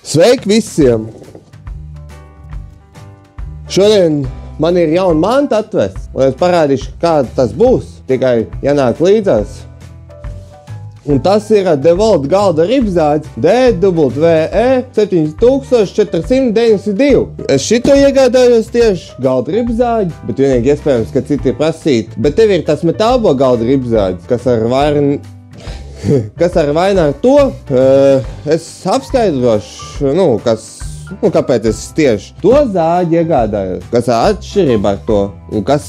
Sveiki visiem! Šodien man ir jauna manta atvests, un es parādīšu, kāda tas būs, tikai jānāk līdzās. Un tas ir DeWalt galda ribzāģis DWE 7492. Es šito iegādājos tieši galda ribzāģi, bet vienīgi iespējams, ka citi ir prasīti. Bet tev ir tas metābo galda ribzāģis, kas ar vainu ar to, es apskaidrošu, kāpēc es tieši to zāģi iegādājos, kas atšķirība ar to, un kas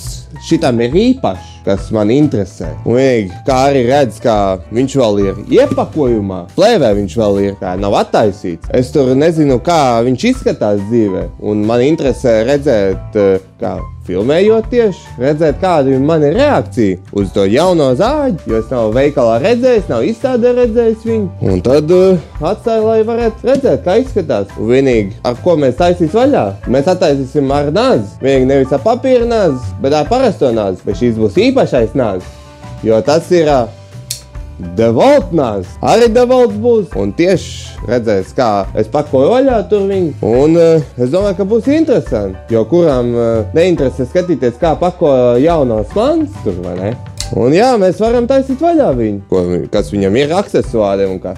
šitam ir īpašs, kas man interesē. Un vienīgi, kā arī redz, kā viņš vēl ir iepakojumā, plēvē viņš vēl ir, kā nav attaisīts. Es tur nezinu, kā viņš izskatās dzīvē, un man interesē redzēt, kā filmējot tieši, redzēt, kāda ir mana reakcija uz to jauno zāģi, jo es nav veikalā redzējis, nav izstādē redzējis viņu. Un tad atstāju, lai varētu redzēt, kā izskatās. Un vienīgi, ar ko mēs taisīs vaļā? Mēs attaisīsim ar nāzi. Vienīgi nevis ar papīra nāzi, bet ar parasto nāzi. Bet šīs būs īpašais nāzi, jo tas ir DeWalt nāzi. Arī DeWalt būs. Un tieši redzēs, kā es pakoju vaļā tur viņu. Un es domāju, ka būs interesanti. Jo kuram neinteresē skatīties, kā pakoja jaunos mans tur, vai ne? Un jā, mēs varam taisīt vaļā viņu. Kas viņam ir aksesuāri un kas.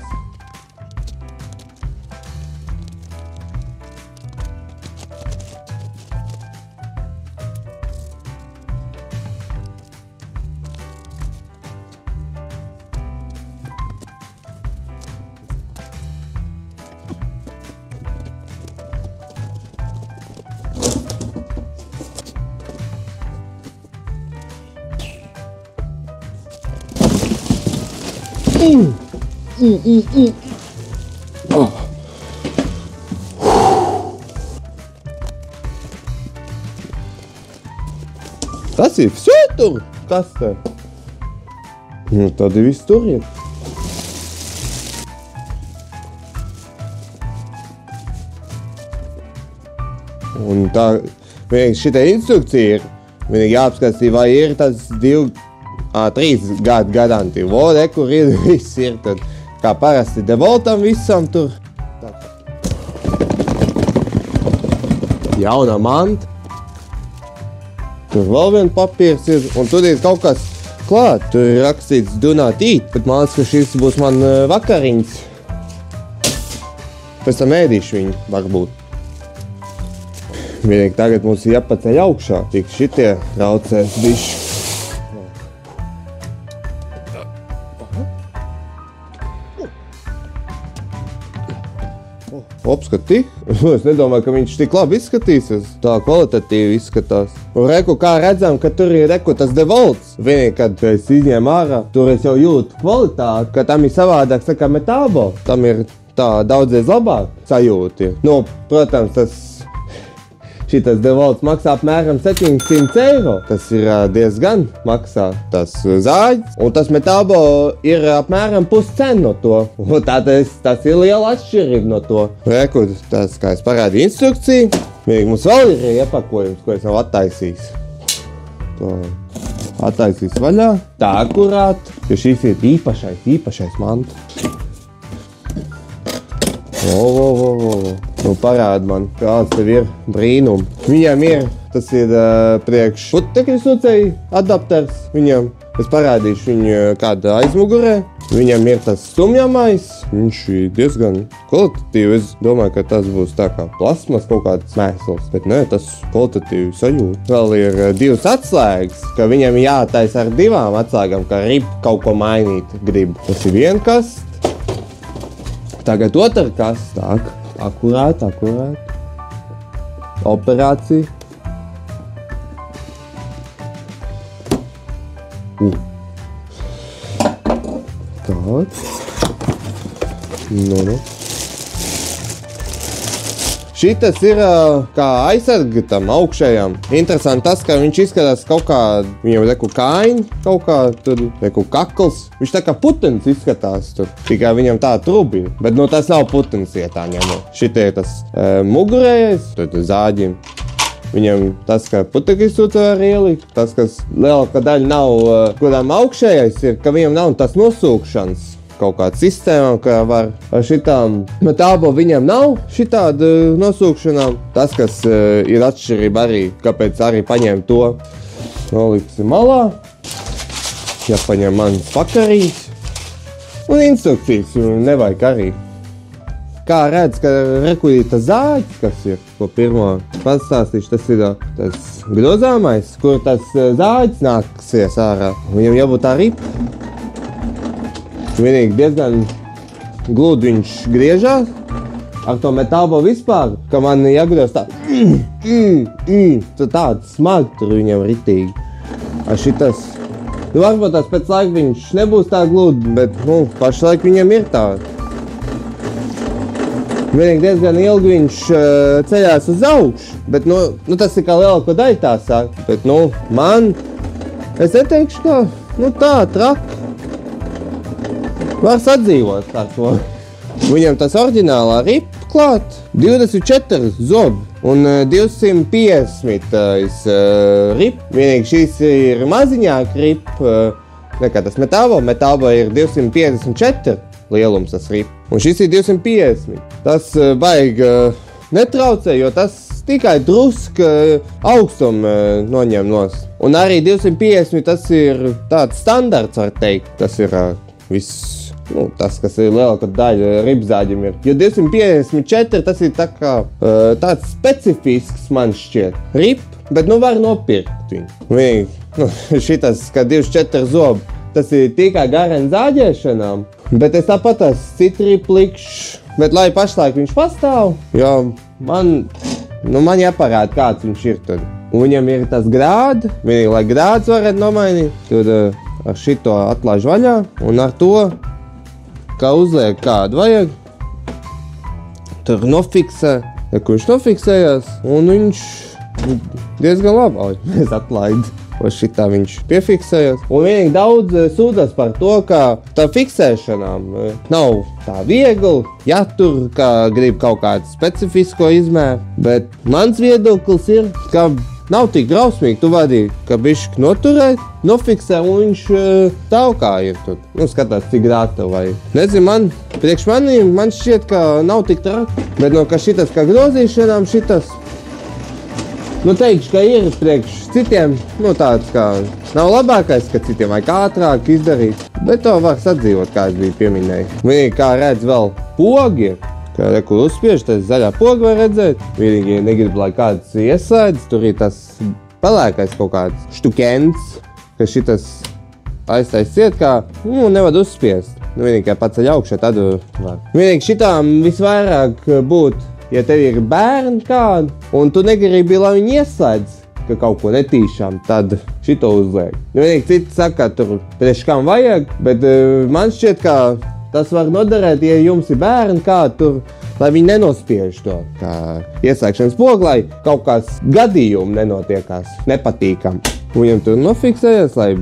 Tas ir visi tur! Kas te? Tad ir viss tur ir. Un tā, vienīgi šitā instrukcija ir, vienīgi jāapskatī, vai ir tas 3 gadu garantija. Vode, kur ir, viss ir tad, kā parasti DeWaltam visam tur. Jauna manta. Tur vēl vien papīrs ir, un tur ir kaut kas klāt. Tur ir rakstīts do not eat, bet man liekas, ka šis būs man vakariņas. Pēc tam ēdīšu viņu, varbūt. Vienīgi tagad mums ir jāpaceļ augšā, tik šitie traucēs bišķi. Apskatī. Es nedomāju, ka viņš tik labi izskatīsies. Tā kvalitatīvi izskatās. Un reku, kā redzam, ka tur ir tas DeWalts. Vienīgi, kad es izņēmu ārā, tur es jau jūtu kvalitāti, ka tam ir savādāks nekā metābo. Tam ir tā daudzies labāk sajūti. Protams, šitas DeWalts maksā apmēram 700 eiro. Tas ir diezgan maksā tas zāģis. Un tas metābo ir apmēram puscenu no to. Un tas ir liela atšķirība no to. Reku, tas, kā es parādīju instrukciju. Vienīgi mums vēl ir iepakojums, ko es nav attaisījis. To attaisīs vaļā. Tā akurāt. Jo šīs ir īpašais manta. Parāda man, kāds tev ir brīnum. Viņam ir, tas ir priekš putekļu sūcēju adapters. Viņam, es parādīšu viņu kāda aizmugurē. Viņam ir tas stumjamais. Viņš ir diezgan kvalitatīvi. Es domāju, ka tas būs tā kā plasmas kaut kāds mēsls. Bet nē, tas kvalitatīvi sajūt. Vēl ir 2 atslēgas, ka viņam jātaisa ar 2 atslēgām, ka rib kaut ko mainīt grib. Tas ir viena kasta. Tagad otra kasta. Tā. Akurāt. Operācija. Tāds. Šitas ir kā aizsarga tam augšējām. Interesanti tas, ka viņš izskatās kaut kā, viņam reku kājiņi, kaut kā tur, reku kakls. Viņš tā kā putenis izskatās tur, tikai viņam tā trubi. Bet tas nav putenis, ja tā ņemo. Šitie ir tas mugurējais, tad zāģim. Viņam tas, ka putekļi sūta var ielikt, tas, kas lielākā daļa nav, kurām augšējais ir, ka viņam nav tas nosūkšanas. kaut kāda sistēma, ka var ar šitām metābo viņam nav šitāda nosūkšanām. Tas, kas ir atšķirība arī, kāpēc arī paņēma to, noliksim malā. Jāpaņem manas pakarīs. Un instrukcijas nevajag arī. Kā redz, ka rekurīta zāģis, kas ir, ko pirmo pastāstīšu, tas ir tas grozāmais, kur tas zāģis nāksies ārā. Viņam jābūt tā ripa. Vienīgi diezgan gludi viņš griežās ar to metābo vispār, ka man jāgriež tā. Tāds smagi tur viņam ritīgi. Ar šitas. Varbūt tās pēc laika viņš nebūs tā gludi, bet pašlaik viņam ir tā. Vienīgi diezgan ilgi viņš ceļās uz augšu, bet tas ir kā lielāko daļu tā saka, bet man, es neteikšu, ka tā traki. Var sadzīvot ar to. Viņam tas oriģinālā ripa klāt, 24 zobi un 250 ripa. Vienīgi šīs ir maziņāk ripa, nekā tas metābo. Metābo ir 254 lielums tas ripa. Un šis ir 250. Tas baigi netraucē, jo tas tikai druska augstumu noņem nost. Un arī 250 tas ir tāds standarts, var teikt. Tas ir viss, tas, kas ir lielākā daļa ripzāģim ir. Jo 254 tas ir tā kā tāds specifisks man šķiet. Rip, bet var nopirkt viņu. Vienīgi, šitas, kā 24 zobi, tas ir tikai garien zāģēšanām. Bet es tāpat tās citri plikšu, bet lai pašlaik viņš pastāv, jo man jāparāda, kāds viņš ir tad. Un viņam ir tas grādi, vienīgi, lai grāds varētu nomainīt, tad ar šito atlaiž vaļā un ar to, kā uzliek kādu vajag, tur nofiksē, kurš nofiksējās, un viņš diezgan labi, es atlaidu. Šitā viņš piefiksējās. Un vienīgi daudz sūdzas par to, ka tā fiksēšanām nav tā viegli, jātur, ka grib kaut kādu specifisko izmēru. Bet mans viedoklis ir, ka nav tik drausmīgi. Tu vari, ka bišķi noturēt, nofiksē un viņš stāv kā ir tur. Skatās, cik grāta vai. Nezinu, priekš manīm, man šķiet, ka nav tik traki. Bet ka šitas kā grozīšanām, šitas. Teikšu, ka ir priekš citiem, tāds kā nav labākais, ka citiem vajag ātrāk izdarīt, bet to var sadzīvot, kā es biju pieminējis. Vienīgi, kā redz vēl pogi, kā kur uzspiež, tas zaļā pogi var redzēt. Vienīgi, ja negrib, lai kāds ieslēdz, tur ir tas pelēkais kaut kāds štukens, ka šitas aiztaisiet, kā nevar uzspiest. Vienīgi, kā paceļ augšā, tad var. Vienīgi, šitām visvairāk būtu. Ja tev ir bērni kādi, un tu negribi, lai viņi ieslēdz, ka kaut ko netīšām, tad šito uzliek. Vienīgi citi saka, ka tur priekš kam vajag, bet man šķiet, ka tas var noderēt, ja jums ir bērni kādi tur, lai viņi nenospiež to, kā ieslēgšanas pogu, lai kaut kāds gadījumi nenotiekās nepatīkam. Viņam tur nofiksējas, lai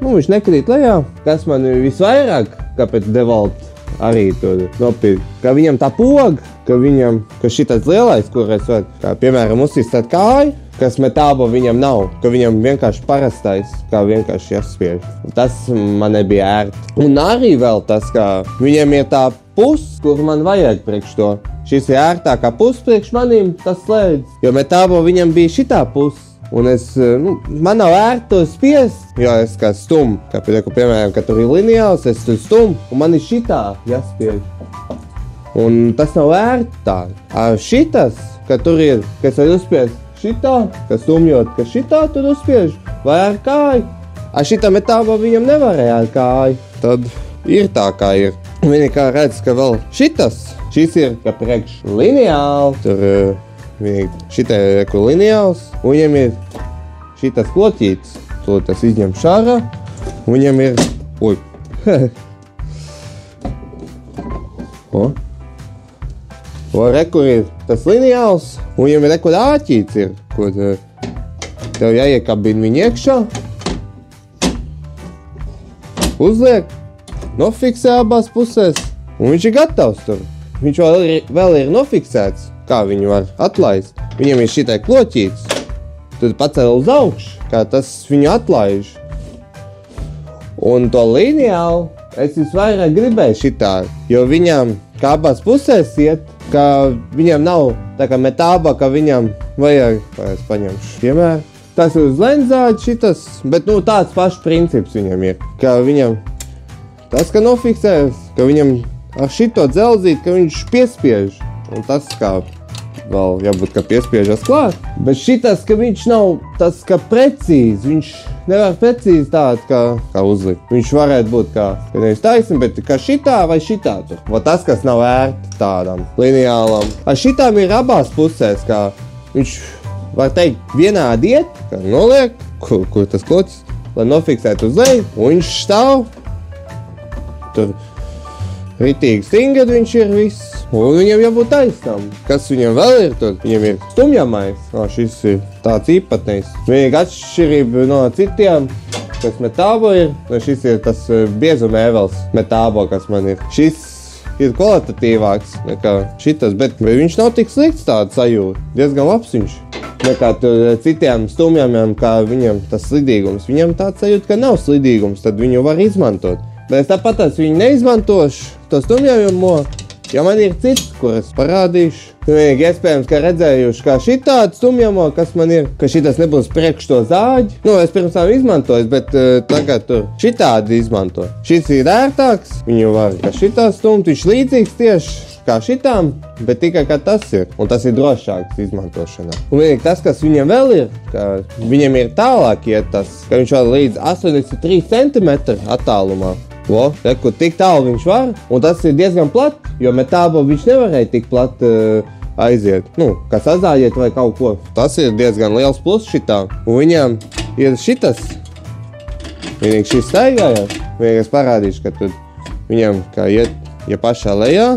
viņš nekrīt lejā, kas man visvairāk, kāpēc Devault arī tur nopirkt, ka viņam tā poga, ka šitais lielais, kur es varu, kā piemēram uzsistāt kāju, kas metābo viņam nav, ka viņam vienkārši parastais, kā vienkārši jāspiež. Tas man nebija ērti. Un arī vēl tas, ka viņam ir tā puse, kur man vajag priekš to. Šis ir ērtākā puse priekš manīm, tas slēdz, jo metābo viņam bija šitā puse. Un man nav ērti to spiest, jo es kā stum, kā piemēram, ka tur ir lineāls, es tur stum, un man ir šitā jāspiež. Un tas nav ērti tā. Šitas, ka tur ir, kas var uzspiest šitā, ka stumjot, ka šitā tur uzspiež, vai ar kāju. Šitā metābo viņam nevarēja ar kāju, tad ir tā, kā ir. Vienīgi kā redz, ka vēl šis ir, ka priekš lineāli, tur šitai ir lineāls, un viņam ir šitas kloķītis, to tas izņem šārā, un viņam ir, kur ir tas lineāls, un viņam ir kur āķīts ir, kur tev jāiekabina viņu iekšā, uzliek, nofiksē abās pusēs, un viņš ir gatavs tur. Viņš vēl ir nofiksēts, kā viņu var atlaist. Viņam ir šitai kloķīts, tad pacēl uz augšu, kā tas viņu atlaiž. Un to lineālu es visvairāk gribēju šitā, jo viņam kā abās pusēs iet, ka viņam nav tā kā metāba, ka viņam vajag, vai es paņemšu, piemēram, tas ir uz lenzāģi šitas, bet, tāds pašs princips viņam ir, ka viņam, tas, ka nofiksējas, ka viņam ar šito dzelzīt, ka viņš piespiež, un tas kā vēl jābūt, ka piespiežas klāt, bet šitas, ka viņš nav tas, ka precīzi, viņš nevar precīzi tāds, kā uzlikt. Viņš varētu būt ka nevis taisni, bet kā šitā vai šitā tur. Va tas, kas nav ērti tādam lineālam. Ar šitām ir abās pusēs, kā viņš var teikt vienādi iet, ka noliek, kur tas klocis, lai nofiksētu uz leju, un viņš stāv. Tur ritīgi stingad viņš ir viss. Un viņam jābūt taisnām. Kas viņam vēl ir tur? Viņam ir stumjamais. Šis ir tāds īpatnējs. Vienīgi atšķirība no citiem, kas metābo ir. Šis ir tas biezuma ēvels metābo, kas man ir. Šis ir kvalitatīvāks nekā šitas, bet viņš nav tik slikts tāds sajūta. Diezgan labs viņš. Nekā tur citiem stumjamiem, kā viņam tas slidīgums. Viņam tāds sajūta, ka nav slidīgums, tad viņu var izmantot. Bet es tāpat viņu neizmantošu, to stumjamo. Ja man ir cits, kuras parādīšu, vienīgi iespējams, ka redzējuši, kā šitādu stumjamo, kas man ir, ka šitas nebūs priekš to zāģi. Es pirms tam izmantoju, bet tagad tur šitādi izmanto. Šis ir ērtāks, viņu var kā šitā stumt, viņš līdzīgs tieši kā šitām, bet tikai kā tas ir. Un tas ir drošāks izmantošanā. Un vienīgi tas, kas viņam vēl ir, ka viņam ir tālāk iet tas, ka viņš vēl līdz 83 cm attālumā. Reku, tik tālu viņš var, un tas ir diezgan plat, jo metābo viņš nevarēja tik plat aiziet. Kā sazāģiet vai kaut ko. Tas ir diezgan liels plus šitā. Un viņam ir šitas. Vienīgi šis staigājās. Vienīgi es parādīšu, ka tur viņam kā iet, ja pašā lejā.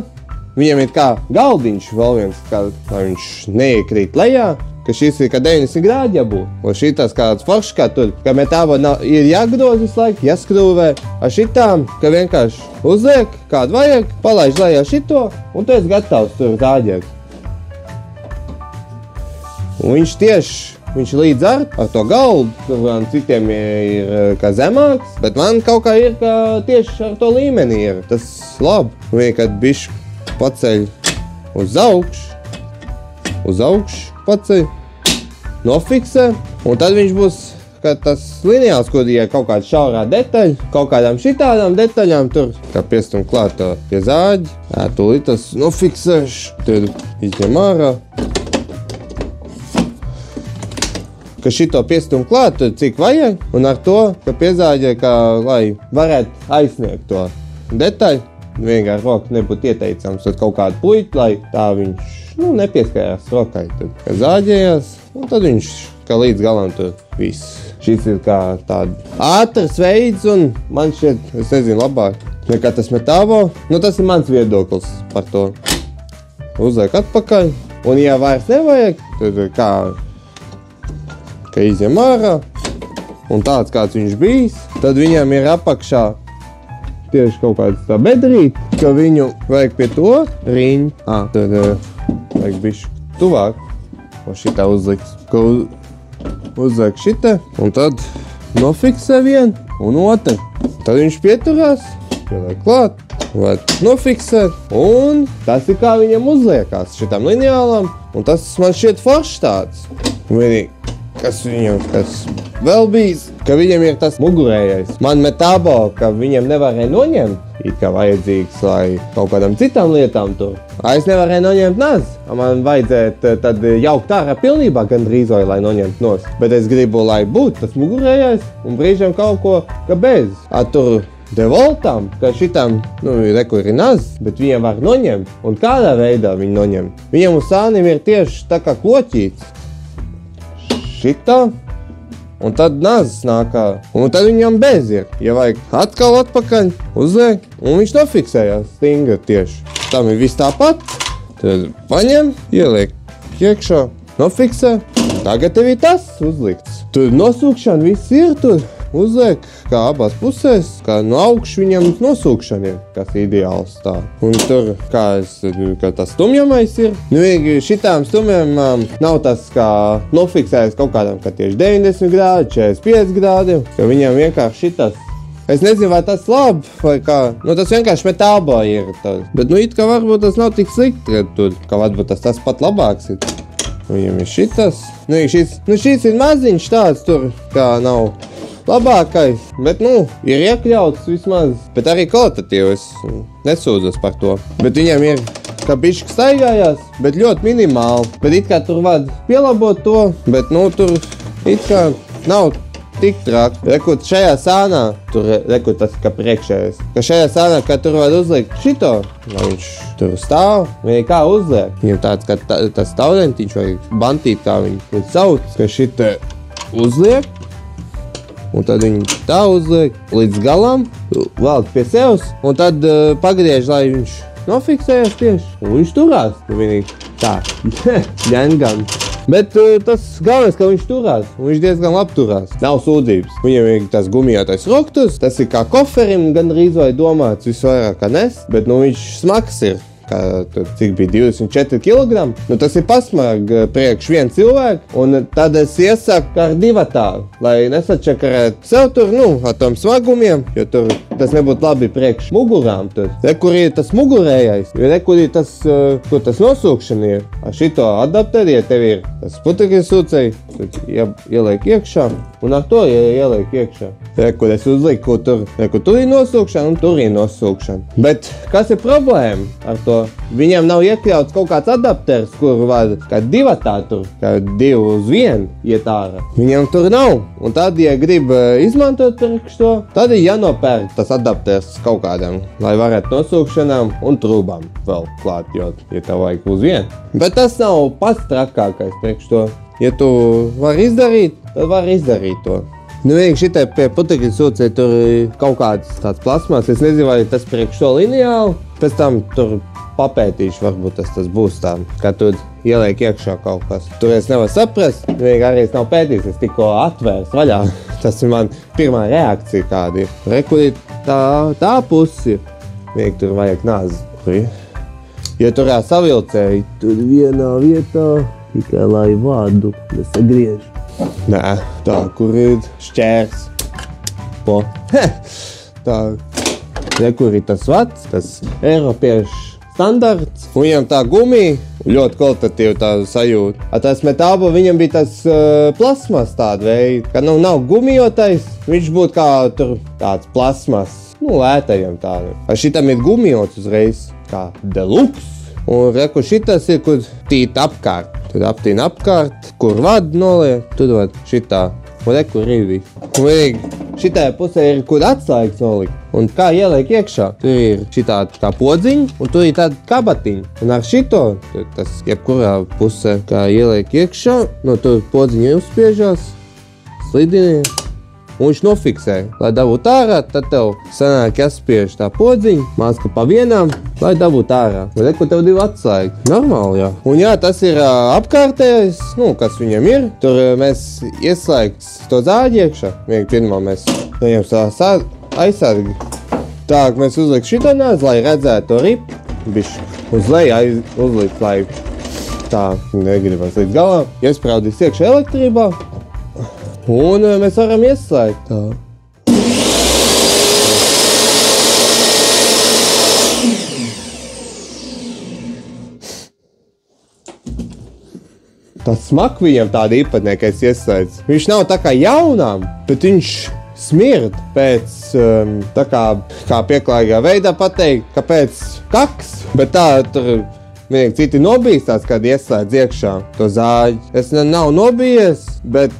Viņam ir kā galdiņš vēl viens, kā lai viņš neiekrīt lejā. Ka šis ir, ka 90 grādi jābūt. Un šitas kāds foršs, kā tur, ka metābo ir jāgroz visu laiku, jāskrūvē. Ar šitām, ka vienkārši uzliek, kādu vajag, palaiž lejā šito, un tu esi gatavs tur zāģēt. Un viņš līdz ar to galdu, man citiem ir kā zemāks, bet man kaut kā ir, ka tieši ar to līmeni ir. Tas labi. Vienīgi, kad bišķi paceļ uz augšu, paceļ, nofiksē, un tad viņš būs, ka tas lineāls, kur ir kaut kāda šaurā detaļa, kaut kādām šitādām detaļām tur, kā piestum klāt pie zāģi, tūlīt tas nofiksēšu, tad izņem ārā. Ka šito piestum klāt, cik vajag, un ar to, ka piezāģē, kā, lai varētu aizsniegt to detaļu, vienīgi ar roku nebūtu ieteicams, tad kaut kādu puitu, lai tā viņš nepieskājās rokai, tad zāģējās, un tad viņš kā līdz galam tur viss. Šis ir kā tāda ātrs veids, un man šķiet, es nezinu, labāk nekā tas metābo. Tas ir mans viedoklis par to. Uzliek atpakaļ, un ja vairs nevajag, tad ka izņem ārā, un tāds kāds viņš bijis, tad viņam ir apakšā tieši kaut kāds tā bedrīt, ka viņu vajag pie to riņu. Tad vajag bišķi tuvāk, un šitā uzliks. Ka uzliek šitā, un tad nofiksē vienu un otru. Tad viņš pieturās, pieliek klāt, vai nofiksēt, un tas ir kā viņam uzliekās šitam lineālam, un tas man šķiet foršs tāds. Vienīgi, kas vēl bijis, ka viņam ir tas mugurējais. Man metābo, ka viņam nevarēja noņemt, it kā vajadzīgs, lai kaut kādām citām lietām tur. Es nevarēju noņemt naz. Man vajadzētu tad jaukt ārā pilnībā gandrīzoju, lai noņemt nos. Bet es gribu, lai būtu tas mugurējais un brīžiem kaut ko, ka bez. Tur devoltām, ka šitam, reku ir naz, bet viņam var noņemt. Un kādā veidā viņu noņemt? Viņam uz sānim ir tieši tā kā kloķīts. Šitā. Un tad nazas nākā, un tad viņam bez ir. Ja vajag atkal atpakaļ, uzliek, un viņš nofiksējās stinga tieši. Tam ir viss tāpat. Tad paņem, ieliek iekšā, nofiksē. Tagad tev ir tas uzlikts. Tur nosūkšana viss ir tur. Uzliek kā abās pusēs, kā no augšu viņam nosūkšana ir, kas ideāls tā. Un tur, kā tas stumjamais ir, šitām stumjamām nav tas, kā nofiksējas kaut kādām, ka tieši 90 grādi, 45 grādi, ka viņam vienkārši šitas Es nezinu, vai tas labi, vai kā. Nu, tas vienkārši metālā ir tāds. Bet, nu, it kā varbūt tas nav tik slikti, ka tur, kā varbūt tas pat labāks ir. Viņam ir šitas. Nu, šis ir maziņš tāds tur, kā nav labākais. Bet, nu, ir iekļauts vismaz. Bet arī kvalitatīvs. Nesūdzas par to. Bet viņam ir, kā bišķi staigājās, bet ļoti minimāli. Bet it kā tur vajag pielabot to, bet, nu, tur it kā nav tik trāk. Rekut šajā sānā, tur rekut tas kā priekšējais. Ka šajā sānā, ka tur vajag uzliekt šito, lai viņš tur stāv, viņi kā uzliek. Viņam tāds, kā tas taudentiņš vai bantīt, kā viņi sauc, ka šite uzliek. Un tad viņi tā uzliek līdz galam, valk pie sevs, un tad pagriež, lai viņš nofiksējas tieši. Un viņš turās, vienīgi tā, ģengam. Bet tas galvenais, ka viņš turās, un viņš diezgan labi turās. Nav sūdzības. Viņam ir tas gumijātais roktus, tas ir kā koferim gandrīz vai domāts, visvairāk kā nes, bet nu viņš smags ir. Cik bija 24 kg. Nu, tas ir pasmag priekš vienu cilvēku, un tad es iesaku ar divatāru, lai nesačakarētu sev tur, nu, ar tom smagumiem, jo tur tas nebūtu labi priekš mugurām. Te, kur ir tas mugurējais, jo kur ir tas, kur tas nosūkšana ir. Ar šito adapteri, ja tev ir tas putekļu sūcēji, tad ieliek iekšā, un ar to ieliek iekšā. Te, kur es uzliku, kur tur ir nosūkšana, un tur ir nosūkšana. Bet kas ir problēma ar to? Viņam nav iekļauts kaut kāds adapters, kur var kā divatā tur, kā 2 uz 1 iet ārā. Viņam tur nav. Un tad, ja grib izmantot priekš to, tad ir jānopērk tas adapters kaut kādam, lai varētu nosūkšanām un trūbām vēl klāt, jo ja tev vajag uz 1. Bet tas nav pats trakākais priekš to. Ja tu vari izdarīt, tad vari izdarīt to. Nu, vienīgi šitai pie putekļu sūcēji tur kaut kāds tāds plasmas. Es nezinu, vai tas priekš to lineāli. Pēc tam tur papētīšu, varbūt tas būs tā, ka tur ieliek iekšā kaut kas. Tur es nevaru saprast, vienīgi arī es nav pētījis, es tikko atvērs vaļā. Tas ir man pirmā reakcija kāda ir. Rekurīt tā pusi, vienīgi tur vajag nāzi. Ja tur savilcēji, tur vienā vietā, tikai lai vādu nesagriež. Nē, tā, kur ir šķērs. Po. Tā, kur ir tas vats, tas eiropiešu standarts. Un viņam tā gumija, ļoti kvalitatīva tā sajūta. Tas metāba, viņam bija tas plasmas tāda veida, ka nav gumijotais, viņš būtu kā tur tāds plasmas, nu, lētajam tāda. Šitam ir gumijots uzreiz, kā deluxe. Un reku šitas ir, kur tīt apkārt. Tad aptīna apkārt, kur vadu noliek, tad vadu šitā. Un reku rivi. Un vienīgi šitajā pusē ir, kur atslēgas nolikt. Un kā ieliek iekšā, tur ir šitā kā podziņa, un tur ir tāda kabatiņa. Un ar šito, tas jebkurā pusē, kā ieliek iekšā, no tur podziņa uzspiežās, slidinies. Un viņš nofiksē, lai dabūtu ārā, tad tev sanāk jāspiež tā podziņa, māska pa vienām, lai dabūtu ārā. Un reku tev 2 atslēgas. Normāli, jā. Un jā, tas ir apkārtējais, nu, kas viņam ir. Tur mēs ieslēgts to zāģi iekšā. Vienīgi pirmā mēs viņam aizsargi. Tā, mēs uzliek šito nāzi, lai redzētu to ripu. Bišķi uz leju uzlikt, lai tā negribas līdz galā. Iespraudīs iekšā elektrībā. Un mēs varam ieslēgt tā. Tas smak viņam tāda īpatniekais ieslēdz. Viņš nav tā kā jaunām, bet viņš smird pēc, tā kā pieklājīgā veidā pateikt, ka pēc kaks, bet tā tur vienīgi citi nobīstās, kad ieslēdz iekšā to zāģi. Es nav nobijies, bet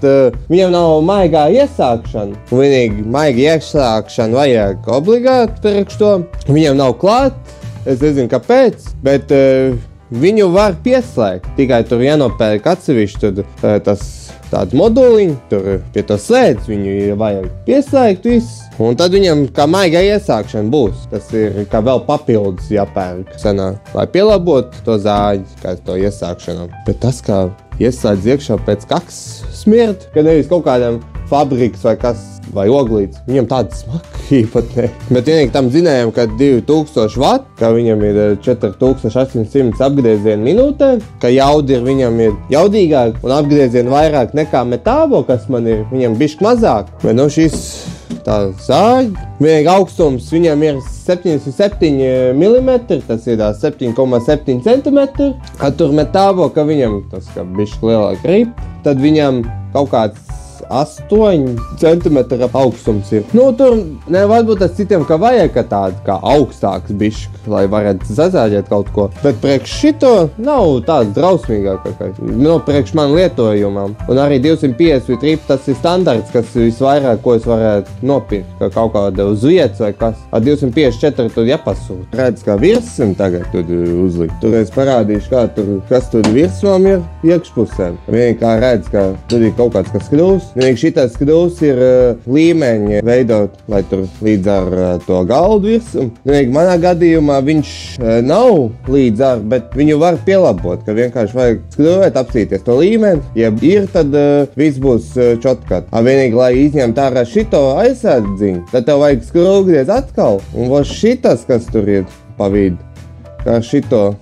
viņam nav maigā iesākšana. Vienīgi maigā iesākšana vajag obligāti priekš to. Viņam nav klāt, es nezinu kāpēc, bet viņu var pieslēgt. Tikai tur jānopērk atsevišķi tādu moduliņu, tur pie to slēdz viņu vajag pieslēgt visu. Un tad viņam kā maigā iesākšana būs. Tas ir kā vēl papildus jāpērk sanāk, lai pielabotu to zāģi, kā to iesākšanam. Bet tas, kā ieslēdz iekšā pēc kaks smird, ka nevis kaut kādam fabriks vai kas, vai oglīts, viņam tāda smaka īpatnē. Bet vienīgi tam zinējam, ka 2000 watt, ka viņam ir 4800 apgriezienu minūtē, ka jaudi viņam ir jaudīgāk un apgriezienu vairāk nekā metābo, kas man ir, viņam bišķi mazāk. Bet nu šis tā zāģe. Vienīgi augstums viņam ir 77 mm, tas ir 7,7 cm. Kad tur metāvo, ka viņam tas kā bišķi lielāk rip, tad viņam kaut kāds 8 cm augstums ir. Nu, tur nevar būt tas citiem, ka vajag ka tādu kā augstāks bišķi, lai varētu sazāģēt kaut ko. Bet priekš šito nav tāds drausmīgākais. Nu, priekš man lietojumam. Un arī 250 rip tas ir standarts, kas visvairāk, ko es varētu nopirkt. Ka kaut kāda uz vietas vai kas. Ar 254 tur jāpasūt. Redz, kā virsim tagad tur uzlikt. Tur es parādīšu, kā tur, kas tur virsmām ir iekšpusēm. Vienīgi kā redz, ka tur ir kaut kāds, kas kļūs. Vienīgi šitais skrūvs ir līmeņi veidot, lai tur līdz ar to galdu virsmu. Vienīgi manā gadījumā viņš nav līdz ar, bet viņu var pielabot, ka vienkārši vajag skrūvēt, apstīties to līmeni. Ja ir, tad viss būs čotkat. Vienīgi, lai izņemt ārā šito aizsardziņu, tad tev vajag skrūvties atkal. Un vos šitas, kas tur ir pa vidu, kā šito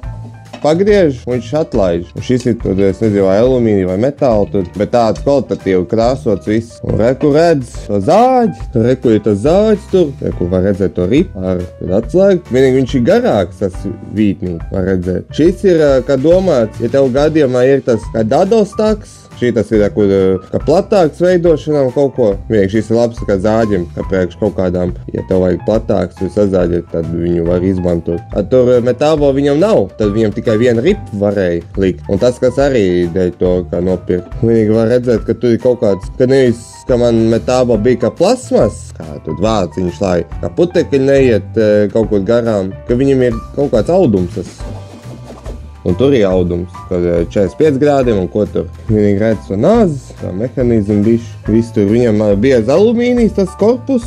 pagriež, un viņš atlaiž. Un šis ir tur, es nezinu, vai alumīnija vai metāla, tur, bet tāds kvalitatīvi krāsots viss. Un reku redz to zāģi, tur reku ir tas zāģis tur, reku var redzēt to ripu ar atslēgu. Vienīgi viņš ir garāks, tas vītnī var redzēt. Šis ir, kā domāts, ja tev gadījumā ir tas kā dadostaks, šitas ir, kur kā platāks veidošanām kaut ko. Vienīgi šis ir labs kā zāģim, kā priekš kaut kādām, ja tev vajag platāks, tu sazāģēt, tad viņu var izmantot. Tur metāvo viņam nav, tad viņam tikai viena ripa varēja likt. Un tas, kas arī dēļ to, kā nopirkt. Vienīgi var redzēt, ka tur ir kaut kāds, ka nevis, ka man metāvo bija kā plasmas, kā tur vāciņš, lai kā putekļi neiet kaut kur garām, ka viņam ir kaut kāds audums tas. Un tur ir audums, kad 45 grādiem un ko tur. Vienīgi redz to nāzes, tā mehanizmu bišķi. Viss tur viņam bija alumīnijas tas korpus,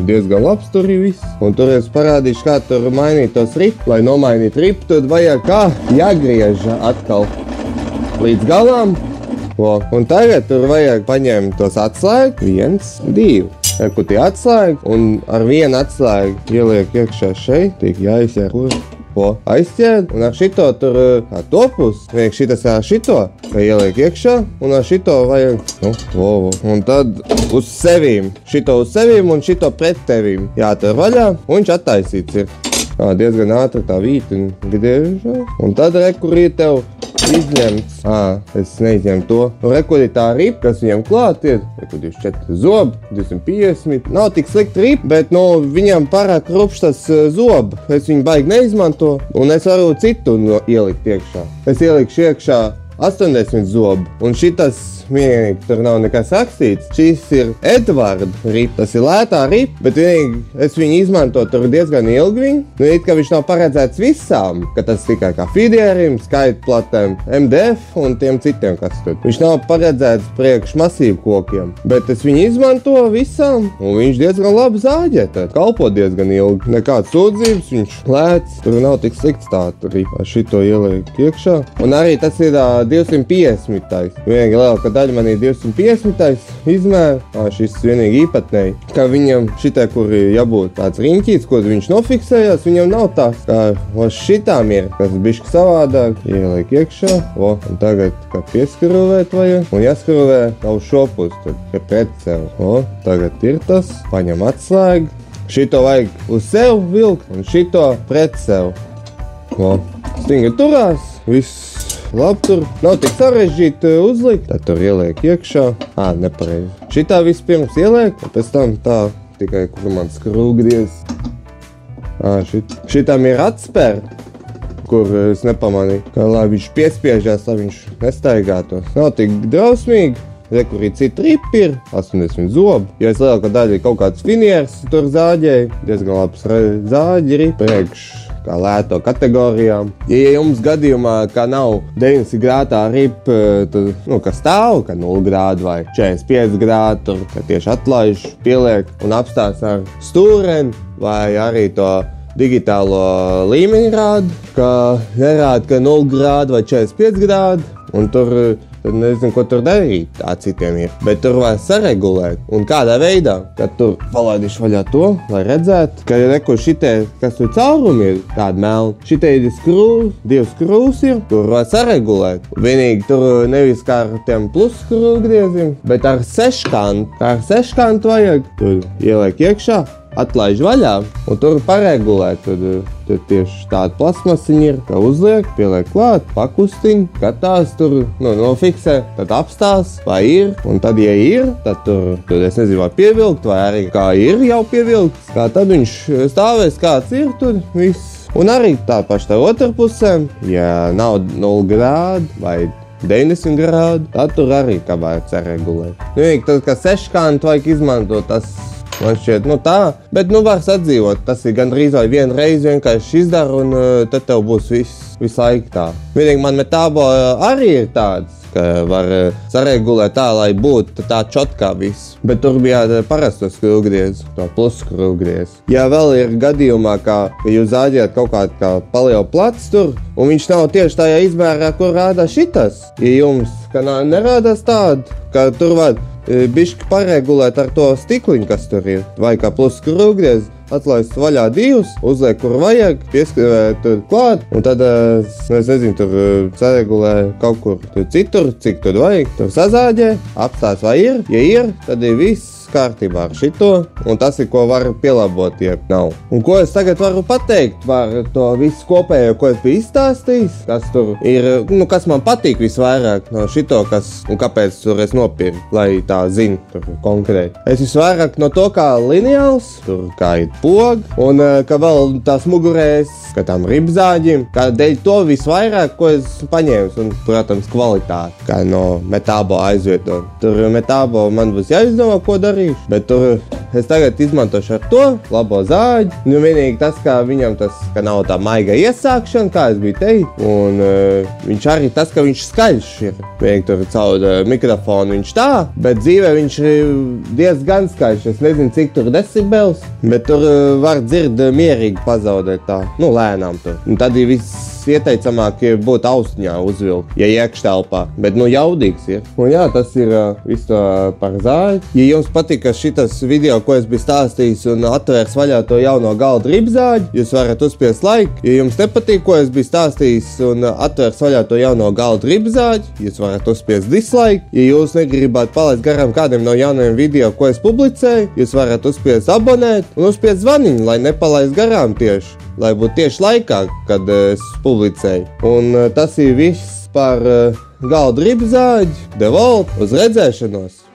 diezgan labs tur ir viss. Un tur es parādīšu, kā tur mainīt tos ripu. Lai nomainītu ripu, tad vajag kā jāgriež atkal līdz galām. Un tagad tur vajag paņemt tos atslēgu, 1, 2. Kur tie atslēgi, un ar vienu atslēgu ieliek iekšā šeit, tiek jāizsēr. Aizķēd, un ar šito tur topus, vienīgi šitas ar šito, ka ieliek iekšā, un ar šito vajag, un tad uz sevīm, šito uz sevīm un šito pret tevīm jātur vaļā, un viņš attaisīts ir. Diezgan ātri tā vīti griežā, un tad rekurī tev izņemts. Es neizņemu to. Rekurī tā ripa, kas viņam klāt ir, 24 zobi, 250. Nav tik slikti ripa, bet viņam pārāk rupšs tas zobi. Es viņu baigi neizmanto, un es varu citu ielikt iekšā. Es ielikšu iekšā 80 zobi, un šitas vienīgi tur nav nekas rakstīts. Šis ir Edvarda ripa, tas ir lētā ripa, bet vienīgi es viņu izmanto tur diezgan ilgi viņu. It kā viņš nav paredzēts visām, ka tas tikai kā fidierim, skaitplatēm, MDF un tiem citiem, kas tur. Viņš nav paredzēts priekš masīvu kokiem, bet es viņu izmanto visām, un viņš diezgan labi zāģē, tad kalpo diezgan ilgi. Nekāds sūdzības, viņš lēts, tur nav tik slikts tā ripa. Šito ieliek iekšā, un arī tas ir 250. Vienīgi lielākā daļa man ir 250. izmēra. Šis vienīgi īpatnēji, ka viņam šitai, kur jābūt tāds riņķīts, ko viņš nofiksējās, viņam nav tās, kā šitām ir, kas bišķi savādāk. Ieliek iekšā, un tagad, kā pieskrūvēt vajag, un jāskrūvē uz šo pusi, tad pret sev. Tagad ir tas, paņem atslēgu. Šito vajag uz sev vilkt, un šito pret sev. Stingri turās, viss labi tur. Nav tik sarežģīti uzlikt. Tad tur ieliek iekšā. Nepareizi. Šitā vispirms ieliek, un pēc tam tā tikai, kur man skrūgdies. Šitam ir atspēr, kur es nepamanīju, ka lai viņš piespiežās, lai viņš nestaigātos. Nav tik drausmīgi. Rekurī cita ripa ir, 80 zobi. Jo es lielākā daļa ir kaut kāds finieris tur zāģēju. Diezgan labs zāģi ripa. Priekš kā lēto kategorijām. Ja jums gadījumā, kā nav 90 grādā ripa, tad, ka stāv, ka 0 grādi vai 45 grādi, tur, ka tieši atlaiž, pieliek un apstās ar stūreni, vai arī to digitālo līmeņu rāda, ka nerāda, ka 0 grādi vai 45 grādi, un tur tad nezinu, ko tur darīt. Tā citiem ir. Bet tur var saregulēt. Un kādā veidā? Kad tur palaidīšu vaļā to, lai redzētu, ka neko šitie, kas tur caurumi ir, tāda melna. Šitie ir divas skrūvs ir, tur var saregulēt. Vienīgi tur nevis kā ar tiem plus skrūvgrieziem, bet ar seškantu. Kā ar seškantu vajag. Tur ieliek iekšā. Atlaiž vaļā, un tur paregulēt. Tad tieši tāda plasmasiņa ir, ka uzliek, pieliek klāt, pakustiņ, skatās tur, nofiksē, tad apstās, vai ir. Un tad, ja ir, tad tur es nezinu, vai pievilkt, vai arī kā ir jau pievilkts. Kā tad viņš stāvēs, kāds ir, tur viss. Un arī tā paša tā otra pusē, ja nav 0 grādi vai 90 grādi, tad tur arī kā vajag saregulēt. Vienīgi tas, ka seškantu vajag izmantot, tas man šķiet, tā, bet var sadzīvot. Tas ir gandrīz vai vienu reizi vienkārši izdara, un tad tev būs visu laiku tā. Vienīgi man metābo arī ir tāds, ka var saregulēt tā, lai būtu tā čotkā viss. Bet tur bija parasto skrūvgriezu, to plus skrūvgriezu. Ja vēl ir gadījumā, ka jūs zāģējat kaut kādu kā palielu plats tur, un viņš nav tieši tajā izmērā, kur rādā šitas, ja jums nerādās tādu, ka tur var bišķi paregulēt ar to stikliņu, kas tur ir. Vai kā plus skrūvgriez, atlaist vaļā divus, uzliek, kur vajag, pieskrivēt tur klāt, un tad, es nezinu, tur saregulē kaut kur citur, cik tur vajag, tur sazāģē, apstās vai ir. Ja ir, tad ir viss kārtībā ar šito, un tas ir, ko var pielabot, ja nav. Un ko es tagad varu pateikt par to visu kopējo, ko es biju izstāstījis, kas tur ir, kas man patīk visvairāk no šito, un kāpēc tur es nopirku, lai tā zinu tur konkrēti. Es visvairāk no to, kā lineāls, tur kā ir poga, un ka vēl tās mugurēs, ka tām ribzāģim, kā dēļ to visvairāk, ko es paņēmu, un, protams, kvalitāti, kā no metābo aizvietot. Tur metābo man būs jāizdomā, ko darīt. Bet tur es tagad izmantošu ar to labo zāģi. Vienīgi tas, ka viņam ka nav tā maiga iesākšana, kā es biju teikt. Un viņš arī tas, ka viņš skaļš ir. Vienīgi tur caur mikrofonu viņš tā, bet dzīvē viņš ir diezgan skaļš. Es nezinu, cik tur decibels, bet tur var dzird mierīgi pazaudēt tā, lēnām tur. Un tad ir viss ieteicamāk būt austiņā uzvilkt, ja iekštelpā, bet jaudīgs ir. Un jā, tas ir viss to par zāģi. Ja jums patika šitas video, ko es biju stāstījis un atvērs vaļā to jauno galda ribzāģi, jūs varat uzspiest laiku. Ja jums nepatīk, ko es biju stāstījis un atvērs vaļā to jauno galda ribzāģi, jūs varat uzspiest dislike. Ja jūs negribat palaist garām kādiem no jaunajiem video, ko es publicēju, jūs varat uzspiest abonēt un uzspiest zvaniņu, lai nepalaist garām tieši. Lai būtu tieši laikā, kad es publicēju. Un tas ir viss par galda ribzāģi. DeWalt, uz redzēšanos!